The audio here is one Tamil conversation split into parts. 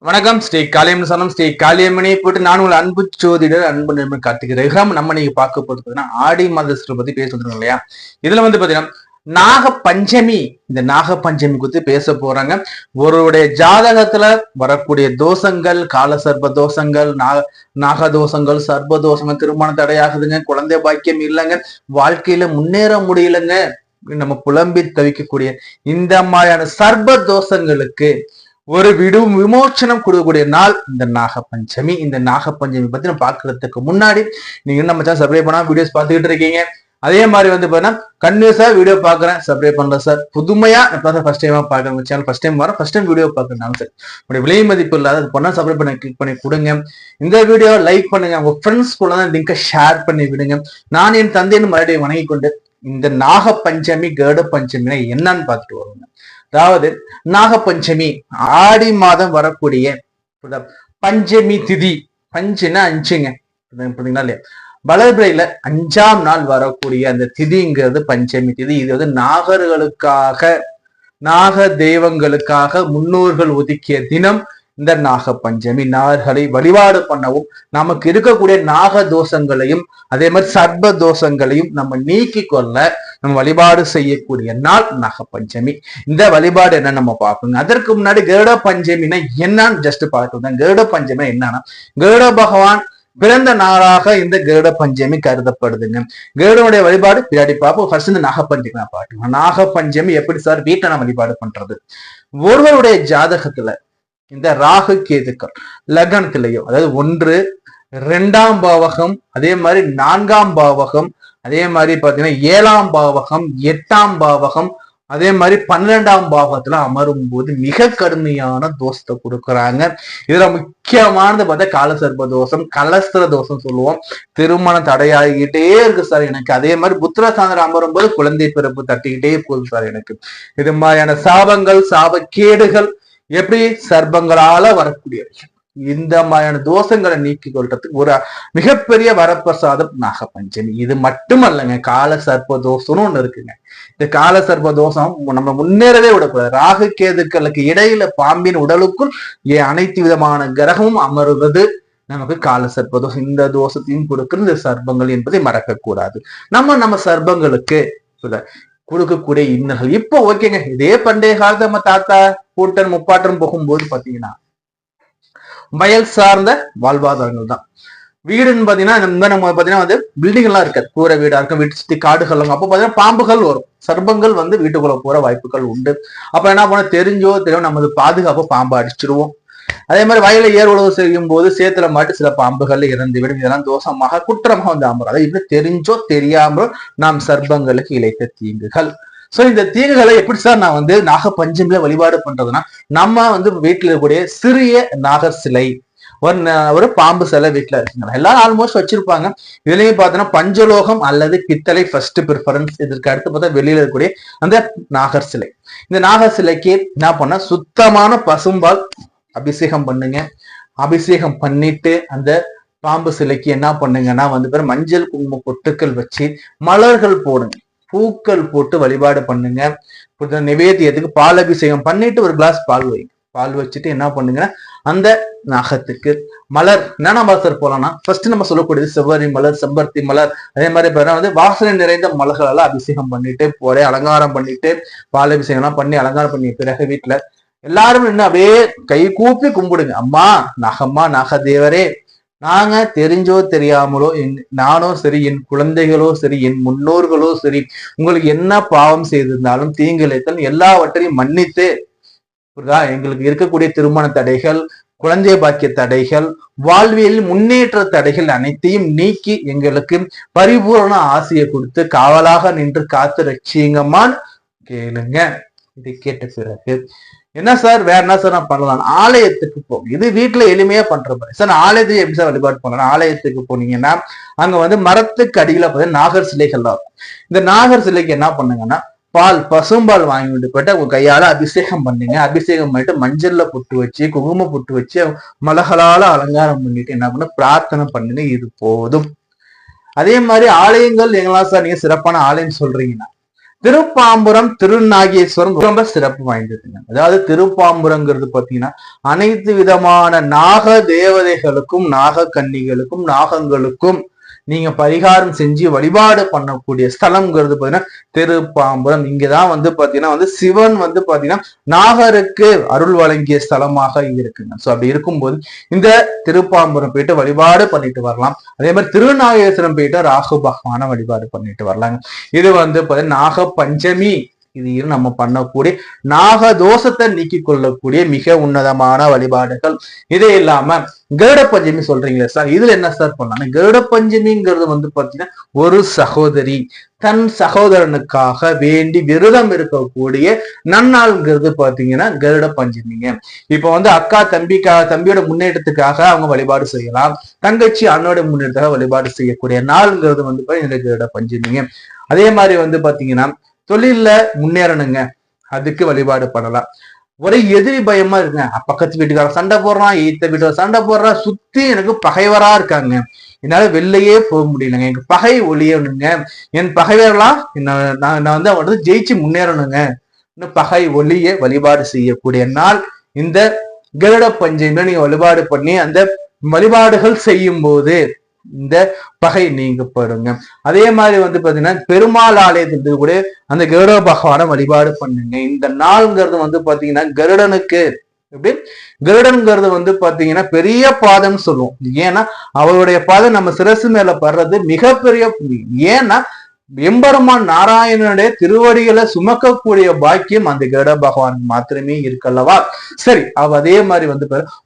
வணக்கம். ஸ்ரீ காளியம்மன் சனம் ஸ்ரீ காளியம்மனை போட்டு நான் உங்களை அன்பு ஜோதிடர் அன்பு நண்பன் கார்த்திகேயன். நம்ம நீங்க பார்க்க போது பாத்தீங்கன்னா ஆடி மாதத்தை பத்தி பேசிட்டு இல்லையா. இதுல பாத்தீங்கன்னா நாக பஞ்சமி, இந்த நாக பஞ்சமி குறித்து பேச போறாங்க. ஒருவருடைய ஜாதகத்துல வரக்கூடிய தோஷங்கள், கால சர்ப தோஷங்கள், நாக தோஷங்கள், சர்ப தோஷங்கள், திருமண தடையாகுதுங்க, குழந்தை பாக்கியம் இல்லைங்க, வாழ்க்கையில முன்னேற முடியலங்க, நம்ம புலம்பி தவிக்கக்கூடிய இந்த மாதிரியான சர்ப தோஷங்களுக்கு ஒரு விமோச்சனம் கொடுக்கக்கூடிய நாள் இந்த நாக பஞ்சமி. இந்த நாக பஞ்சமி பத்தி நம்ம பாக்குறதுக்கு முன்னாடி நீங்க நம்ம சேனல் சப்ஸ்கிரைப் பண்ணா வீடியோஸ் பார்த்துக்கிட்டு இருக்கீங்க. அதே மாதிரி பாத்தீங்கன்னா கன்யூஸா வீடியோ பாக்குறேன், சப்ஸ்கிரைப் பண்ணல சார், புதுமையா ஃபர்ஸ்ட் டைமா பாக்குறேன் சேனல், ஃபர்ஸ்ட் டைம் வரேன், ஃபர்ஸ்ட் டைம் வீடியோ பாக்குறேன் சார், உங்களுடைய விலை மதிப்பு இல்லாத அது பண்ணா சப்ஸ்கிரைப் பண்ணி கிளிக் பண்ணி கொடுங்க. இந்த வீடியோ லைக் பண்ணுங்க, உங்க ஃப்ரெண்ட்ஸ் கூட தான் லிங்கை ஷேர் பண்ணி விடுங்க. நான் என் தந்தையின் மறுபடியும் வணங்கி கொண்டு இந்த நாக பஞ்சமி கருட பஞ்சமி என்னன்னு பார்த்துட்டு வருவாங்க. அதாவது நாகப்பஞ்சமி ஆடி மாதம் வரக்கூடிய பஞ்சமி திதி, பஞ்சுன்னா அஞ்சுங்க, புரியுதுங்களா இல்லையா? வளர்பிறையில 5ஆம் நாள் வரக்கூடிய அந்த திதிங்கிறது பஞ்சமி திதி. இது நாகர்களுக்காக, நாக தெய்வங்களுக்காக முன்னோர்கள் ஒதுக்கிய தினம் இந்த நாக பஞ்சமி. நாகர்களை வழிபாடு பண்ணவும், நமக்கு இருக்கக்கூடிய நாக தோஷங்களையும் அதே மாதிரி சர்ப தோஷங்களையும் நம்ம நீக்கி கொள்ள நம்ம வழிபாடு செய்யக்கூடிய நாள் நாக பஞ்சமி. இந்த வழிபாடு என்ன நம்ம பார்க்கணும். அதற்கு முன்னாடி கருட பஞ்சமினா என்னன்னு ஜஸ்ட் பார்க்கணும். கருட பஞ்சமி என்னன்னா, கருட பகவான் பிறந்த நாளாக இந்த கருட பஞ்சமி கருதப்படுதுங்க. கருடனுடைய வழிபாடு பின்னாடி பார்ப்போம். ஃபர்ஸ்ட் இந்த நாக பஞ்சமி நான் பார்க்கணும். நாக பஞ்சமி எப்படி சார் வீட்டை நான் வழிபாடு பண்றது? ஒருவருடைய ஜாதகத்துல இந்த ராகு கேதுக்கள் லக்னத்திலேயோ, அதாவது 1, 2ஆம் பாவகம், அதே மாதிரி 4ஆம் பாவகம், அதே மாதிரி பாத்தீங்கன்னா 7ஆம் பாவகம், 8ஆம் பாவகம், அதே மாதிரி 12ஆம் பாவத்துல அமரும் போது மிக கடுமையான தோஷத்தை கொடுக்குறாங்க. இதுல முக்கியமானது பார்த்தா காலசர்ப தோஷம், கலஸ்திர தோஷம் சொல்லுவோம். திருமணம் தடையாகிக்கிட்டே இருக்கு சார் எனக்கு. அதே மாதிரி புத்திரஸ்தானத்துல அமரும் போது குழந்தை பிறப்பு தட்டிக்கிட்டே போகுது சார் எனக்கு. இது மாதிரியான சாபங்கள், சாபக்கேடுகள் எப்படி சர்ப்பங்களால வரக்கூடிய இந்த மாதிரியான தோஷங்களை நீக்கி கொள்றதுக்கு ஒரு மிகப்பெரிய வரப்பிரசாதம் நாக பஞ்சமி. இது மட்டுமல்லங்க, கால சர்ப்ப தோஷம்னு ஒண்ணு இருக்குங்க. இந்த கால சர்ப்ப தோஷம் நம்ம முன்னேறவே விடக்கூடாது. ராகு கேதுக்களுக்கு இடையில பாம்பின் உடலுக்குள் அனைத்து விதமான கிரகமும் அமருவது நமக்கு கால சர்ப்ப தோஷம். இந்த தோஷத்தையும் கொடுக்கிறது இந்த சர்ப்பங்கள் என்பதை மறக்க கூடாது. நம்ம சர்ப்பங்களுக்கு கொடுக்கக்கூடிய இன்னல்கள் இப்போ ஓகேங்க. இதே பண்டைய காலத்து நம்ம தாத்தா கூட்டன் முப்பாட்டம் போகும்போது பாத்தீங்கன்னா வயல் சார்ந்த வாழ்வாதாரங்கள் தான். வீடுன்னு பாத்தீங்கன்னா நம்ம பாத்தீங்கன்னா பில்டிங் எல்லாம் இருக்காது, கூரை வீடா இருக்கும், வீட்டு சுத்தி காடுகள். அப்போ பாத்தீங்கன்னா பாம்புகள் வரும், சர்ப்பங்கள் வீட்டுக்குள்ள போற வாய்ப்புகள் உண்டு. அப்ப என்ன பண்ண, தெரிஞ்சோ தெரியும் நமது பாதுகாப்பு பாம்பு அடிச்சிருவோம். அதே மாதிரி வயல ஏர் உழவு செய்யும் போது சேத்துல மாட்டு சில பாம்புகள் இறந்துவிடும். இதெல்லாம் தோஷமாக குற்றமாக அமரும். அதாவது இப்படி தெரிஞ்சோ தெரியாமலோ நாம் சர்ப்பங்களுக்கு இழைத்த தீங்குகள். சோ இந்த தீங்குகளை எப்படி சார் நான் நாக பஞ்சமில வழிபாடு பண்றதுன்னா, நம்ம வீட்டுல இருக்கக்கூடிய சிறிய நாகர் சிலை, ஒரு பாம்பு சிலை வீட்டுல இருக்குங்க. எல்லாரும் ஆல்மோஸ்ட் வச்சிருப்பாங்க. இதுலயும் பாத்தீங்கன்னா பஞ்சலோகம் அல்லது பித்தளை ஃபர்ஸ்ட் ப்ரிஃபரன்ஸ். இதற்கு அடுத்து பார்த்தா வெளியில இருக்கக்கூடிய அந்த நாகர் சிலை. இந்த நாகர் சிலைக்கு என்ன பண்ண, சுத்தமான பசும்பால் அபிஷேகம் பண்ணுங்க. அபிஷேகம் பண்ணிட்டு அந்த பாம்பு சிலைக்கு என்ன பண்ணுங்கன்னா மஞ்சள் குங்கும பொட்டுக்கள் வச்சு மலர்கள் போடுங்க, பூக்கள் போட்டு வழிபாடு பண்ணுங்க. நிவேதியத்துக்கு பால் அபிஷேகம் பண்ணிட்டு ஒரு கிளாஸ் பால் வைங்க. பால் வச்சுட்டு என்ன பண்ணுங்கன்னா அந்த நாகத்துக்கு மலர் என்னென்ன மலர் போலாம்னா, ஃபர்ஸ்ட் நம்ம சொல்லக்கூடியது செவ்வரி மலர், செம்பருத்தி மலர், அதே மாதிரி வாசனை நிறைந்த மலர்களெல்லாம் அபிஷேகம் பண்ணிட்டு போறேன், அலங்காரம் பண்ணிட்டு பால் அபிஷேகம் எல்லாம் பண்ணி அலங்காரம் பண்ணிய பிறகு வீட்டுல எல்லாரும் என்ன அப்படியே கை கூப்பி கும்பிடுங்க. அம்மா நாகம்மா, நாகதேவரே, நாங்க தெரிஞ்சோ தெரியாமலோ, நானோ சரி, என் குழந்தைகளோ சரி, என் முன்னோர்களோ சரி, உங்களுக்கு என்ன பாவம் செய்திருந்தாலும் தீங்கிழைத்தல் எல்லாவற்றையும் மன்னித்து எங்களுக்கு இருக்கக்கூடிய திருமண தடைகள், குழந்தை பாக்கிய தடைகள், வாழ்வியல் முன்னேற்ற தடைகள் அனைத்தையும் நீக்கி எங்களுக்கு பரிபூர்ண ஆசையை கொடுத்து காவலாக நின்று காத்து ரட்சிங்கம்மான்னு கேளுங்க. இதை கேட்ட பிறகு என்ன சார் வேற என்ன சார் நான் பண்ணலாம்? ஆலயத்துக்கு போகும். இது வீட்டுல எளிமையா பண்ற மாதிரி சார். ஆலயத்துக்கு எப்படி சார் வழிபாடு பண்ணலாம்? ஆலயத்துக்கு போனீங்கன்னா அங்க மரத்துக்கு அடியில பார்த்தீங்கன்னா நாகர் சிலைகள் இருக்கும். இந்த நாகர் சிலைக்கு என்ன பண்ணுங்கன்னா பசும்பால் வாங்கிட்டு போயிட்டு உங்க கையால அபிஷேகம் பண்ணீங்க. அபிஷேகம் பண்ணிட்டு மஞ்சள்ல பொட்டு வச்சு, குங்கும பொட்டு வச்சு, மலர்களால அலங்காரம் பண்ணிட்டு என்ன பண்ண, பிரார்த்தனை பண்ணுங்க. இது போதும். அதே மாதிரி ஆலயங்கள் எங்கெல்லாம் சார் நீங்க சிறப்பான ஆலயம் சொல்றீங்கன்னா, திருப்பாம்புரம் திருநாகேஸ்வரம் ரொம்ப சிறப்பு வாய்ந்ததுங்க. அதாவது திருப்பாம்புரங்கிறது பாத்தீங்கன்னா அனைத்து விதமான நாக தேவதைகளுக்கும், நாக கன்னிகளுக்கும், நாகங்களுக்கும் நீங்க பரிகாரம் செஞ்சு வழிபாடு பண்ணக்கூடிய ஸ்தலம்ங்கிறது பாத்தீங்கன்னா திருப்பாம்புரம். இங்கதான் பாத்தீங்கன்னா சிவன் பாத்தீங்கன்னா நாகருக்கு அருள் வழங்கிய ஸ்தலமாக இருக்குங்க. சோ அப்படி இருக்கும்போது இந்த திருப்பாம்புரம் போயிட்டு வழிபாடு பண்ணிட்டு வரலாம். அதே மாதிரி திருநாகேஸ்வரம் போயிட்டு ராகு பகவான வழிபாடு பண்ணிட்டு வரலாங்க. இது பாத்தீங்கன்னா நாக பஞ்சமி, இது நம்ம பண்ணக்கூடிய நாக தோஷத்தை நீக்கி கொள்ளக்கூடிய மிக உன்னதமான வழிபாடுகள். இதே இல்லாம கருட பஞ்சமி சொல்றீங்களே சார், இதுல என்ன சார் பண்ணலாம்? கருட பஞ்சமிங்கிறது பாத்தீங்கன்னா ஒரு சகோதரி தன் சகோதரனுக்காக வேண்டி விரதம் இருக்கக்கூடிய நன்னாள்ங்கிறது பாத்தீங்கன்னா கருட பஞ்சமிங்க. இப்ப அக்கா தம்பியோட முன்னேற்றத்துக்காக அவங்க வழிபாடு செய்யலாம், தங்கச்சி அண்ணோட முன்னேற்றத்துக்காக வழிபாடு செய்யக்கூடிய நாள்ங்கிறது இந்த கருட பஞ்சமிங்க. அதே மாதிரி பாத்தீங்கன்னா தொழில்ல முன்னேறணுங்க, அதுக்கு வழிபாடு பண்ணலாம். ஒரே எதிரி பயமா இருக்குங்க, பக்கத்து வீட்டுக்காரன் சண்டை போடுறான், ஈத்த வீட்டுக்கார சண்டை போடுறான், சுத்தி எனக்கு பகைவரா இருக்காங்க, என்னால வெளிலையே போக முடியலங்க, எனக்கு பகை ஒழியணுங்க, என் பகைவரெல்லாம் நான் அவன் ஜெயிச்சு முன்னேறணுங்க, பகை ஒளிய வழிபாடு செய்யக்கூடிய நாள் இந்த கருட பஞ்சமியில நீங்க வழிபாடு பண்ணி அந்த வழிபாடுகள் செய்யும் போது இந்த பகை நீங்கப்படுங்க. அதே மாதிரி பாத்தீங்கன்னா பெருமாள் ஆலயத்துக்கு கூட அந்த கருட பகவான வழிபாடு பண்ணுங்க. இந்த நாள்ங்கிறது பாத்தீங்கன்னா கருடனுக்கு எப்படி கருடன்கிறது பாத்தீங்கன்னா பெரிய பாதம்னு சொல்லுவோம். ஏன்னா அவருடைய பாதம் நம்ம சிரசு மேல படுறது மிகப்பெரிய புண்ணியம். ஏன்னா எம்பெருமான் நாராயணனுடைய திருவடிகளை சுமக்கக்கூடிய பாக்கியம் அந்த கருட பகவானுக்கு மாத்திரமே இருக்கல்லவா. சரி, அதே மாதிரி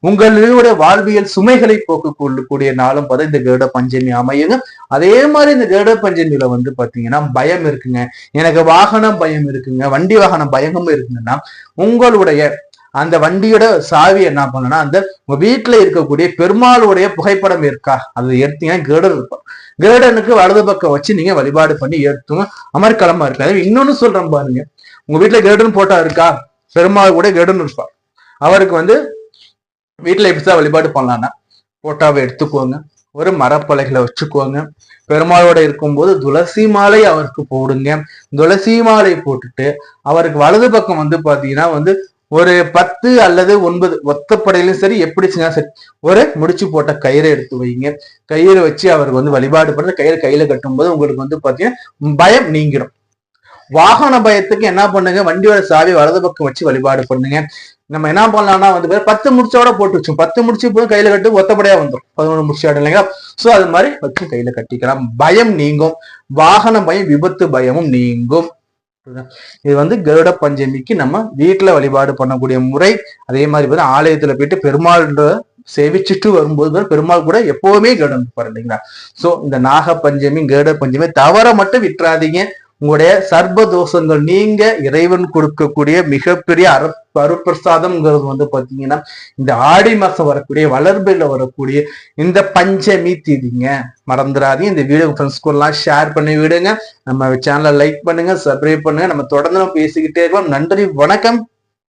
உங்களுடைய வாழ்வியல் சுமைகளை போக்கு கொள்ளக்கூடிய நாளும் பார்த்தா இந்த கருட பஞ்சமி அமையுங்க. அதே மாதிரி இந்த கருட பஞ்சமியில பாத்தீங்கன்னா பயம் இருக்குங்க, எனக்கு வாகனம் பயம் இருக்குங்க, வண்டி வாகனம் பயமும் இருக்குங்கன்னா உங்களுடைய அந்த வண்டியோட சாவி என்ன பண்ணனா உங்க வீட்டுல இருக்கக்கூடிய பெருமாளுடைய புகைப்படம் இருக்கா, அது எடுத்தீங்கன்னா கருடன் இருப்பான். கருடனுக்கு வலது பக்கம் வச்சு நீங்க வழிபாடு பண்ணி எடுத்துங்க, அமர்க்களமா இருக்கு. இன்னொன்னு சொல்றேன் பாருங்க, உங்க வீட்டுல கருடன் போட்டா இருக்கா, பெருமாள் கூட கருடன் இருப்பார். அவருக்கு வீட்டுல எப்படிதான் வழிபாடு பண்ணலாம்னா போட்டாவை எடுத்துக்கோங்க, ஒரு மரப்பலகைகளை வச்சுக்கோங்க, பெருமாளோட இருக்கும்போது துளசி மாலை அவருக்கு போடுங்க. துளசி மாலை போட்டுட்டு அவருக்கு வலது பக்கம் பாத்தீங்கன்னா ஒரு 10 அல்லது 9 ஒத்தப்படையிலும் சரி, எப்படி செஞ்சா சரி, ஒரு முடிச்சு போட்ட கயிறை எடுத்து வைங்க. கயிறு வச்சு அவருக்கு வழிபாடு பண்ண கயிறு கையில கட்டும் போது உங்களுக்கு பாத்தீங்கன்னா பயம் நீங்கிடும். வாகன பயத்துக்கு என்ன பண்ணுங்க, வண்டியோட சாவி வலது பக்கம் வச்சு வழிபாடு பண்ணுங்க. நம்ம என்ன பண்ணலாம்னா 10 முடிச்சோட போட்டு வச்சோம், 10 முடிச்சு போய் கையில கட்டு ஒத்தப்படையா வந்துடும், 11 முடிச்சாடு இல்லைங்களா. சோ அது மாதிரி வச்சு கையில கட்டிக்கலாம், பயம் நீங்கும். வாகன பயம், விபத்து பயமும் நீங்கும். இது கருட பஞ்சமிக்கு நம்ம வீட்டுல வழிபாடு பண்ணக்கூடிய முறை. அதே மாதிரி ஆலயத்துல போயிட்டு பெருமாள் சேவிச்சுட்டு வரும்போது பெருமாள் கூட எப்பவுமே கருடன் இருப்பாரு இல்லைங்களா. சோ இந்த நாக பஞ்சமி கருட பஞ்சமி தவற மட்டும் விட்டுறாதீங்க. உங்களுடைய சர்ப தோஷங்கள் நீங்க இறைவன் கொடுக்கக்கூடிய மிகப்பெரிய அருப்பிரசாதம்ங்கிறது பாத்தீங்கன்னா இந்த ஆடி மாசம் வரக்கூடிய வளர்பில வரக்கூடிய இந்த பஞ்சமி தீதிங்க. மறந்துடாதீங்க. இந்த வீடியோ ஃப்ரெண்ட்ஸ்க்கு ஷேர் பண்ணி விடுங்க. நம்ம சேனலை லைக் பண்ணுங்க, சப்ஸ்கிரைப் பண்ணுங்க. நம்ம தொடர்ந்து பேசிக்கிட்டே இருக்கோம். நன்றி, வணக்கம்.